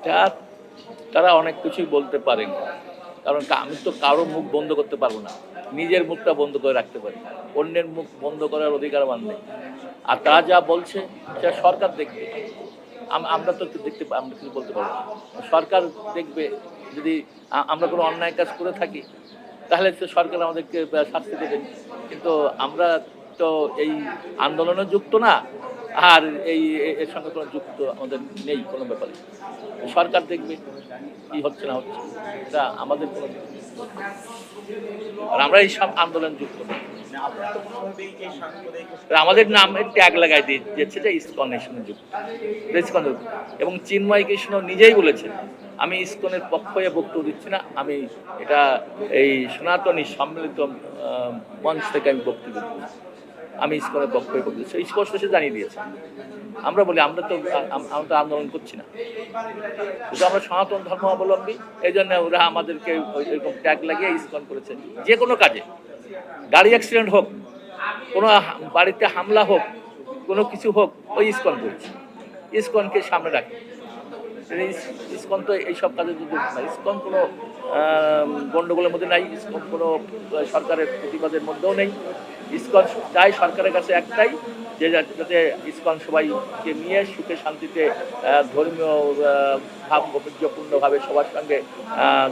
তা তারা অনেক কিছুই বলতে পারেন। কারণ আমি তো কারো মুখ বন্ধ করতে পারব না। নিজের মুখটা বন্ধ করে রাখতে পারি। অন্যের মুখ বন্ধ করার অধিকার আমার নেই। আর তারা যা বলছে সেটা সরকার দেখবে। আমরা তো আমরা কিছু বলতে পারব না। সরকার দেখবে যদি আমরা কোনো অন্যায় কাজ করে থাকি, তাহলে তো সরকার আমাদেরকে শাস্তি দেবেন। কিন্তু আমরা তো এই আন্দোলনে যুক্ত না। আর এর সঙ্গে কোনো যুক্ত আমাদের নেই কোনো ব্যাপারে। সরকার দেখবে কি হচ্ছে না হচ্ছে। এটা আমাদের কোনো আর আমরা এই সব আন্দোলন যুক্ত না। আমাদের নামে ট্যাগ লাগাই দিয়েছে যে ইসকনের সঙ্গে যুক্ত। ইসকন এবং চিন্ময় কৃষ্ণ নিজেই বলেছেন, আমি ইসকনের পক্ষ হয়ে বক্তব্য দিচ্ছি না, আমি এটা এই সনাতনী সম্মিলিত মঞ্চ থেকে আমি বক্তব্য দিচ্ছি, আমি ইসকনের পক্ষ হয়ে বক্তব্য দিচ্ছি, স্পষ্ট সে জানিয়ে দিয়েছে। আমরা বলি আমরা তো আন্দোলন করছি না, কিন্তু আমরা সনাতন ধর্মাবলম্বী, এই জন্য ওরা আমাদেরকে ওইরকম ট্যাগ লাগিয়ে ইসকন করেছে। যে কোনো কাজে, গাড়ি অ্যাক্সিডেন্ট হোক, কোনো বাড়িতে হামলা হোক, কোনো কিছু হোক, ওই ইসকন করছে, ইসকনকে সামনে রাখে। ইসকন তো এইসব কাজে যুক্ত না। ইসকন কোনো গণ্ডগোলের মধ্যে নাই, ইসকন কোনো সরকারের প্রতিবাদের মধ্যেও নেই। ইসকন চাই সরকারের কাছে একটাই, যে যাতে ইসকন সবাইকে নিয়ে সুখে শান্তিতে ধর্মীয় ভাবপূর্ণভাবে সবার সঙ্গে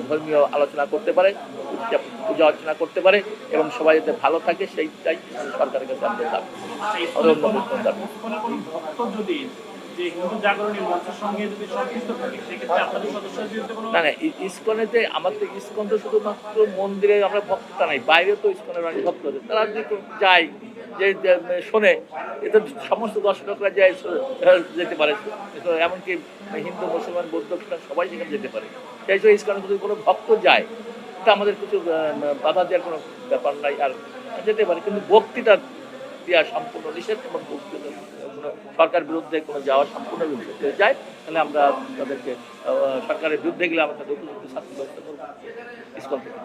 ধর্মীয় আলোচনা করতে পারে, পূজা অর্চনা করতে পারে এবং সবাই যাতে ভালো থাকে, সেইটাই সরকারের কাছে আমাদের দাবি। না না, ইসকনেতে আমাদের ইসকন তো শুধুমাত্র মন্দিরে আমরা ভক্তটা নাই, বাইরে তো ইসকনের অনেক ভক্ত আছে, তারা যদি যায় যে শোনে, এতে সমস্ত দর্শকরা যায় যেতে পারে, এমনকি হিন্দু মুসলমান বৌদ্ধ খ্রিস্টান সবাই সেখানে যেতে পারে। সেই জন্য ইসকনে যদি কোনো ভক্ত যায়, তা আমাদের কিছু বাধা দেওয়ার কোনো ব্যাপার নাই, আর যেতে পারে। কিন্তু বক্তৃতা দেওয়া সম্পূর্ণ নিষেধ এবং বক্তৃতা সরকার বিরুদ্ধে কোনো যাওয়া সম্পূর্ণ নিষেধ হয়ে যায়, তাহলে আমরা তাদেরকে সরকারের বিরুদ্ধে গেলে আমরা তাদের উপযুক্ত শাস্তি ব্যবস্থা করবো ইসকন থেকে।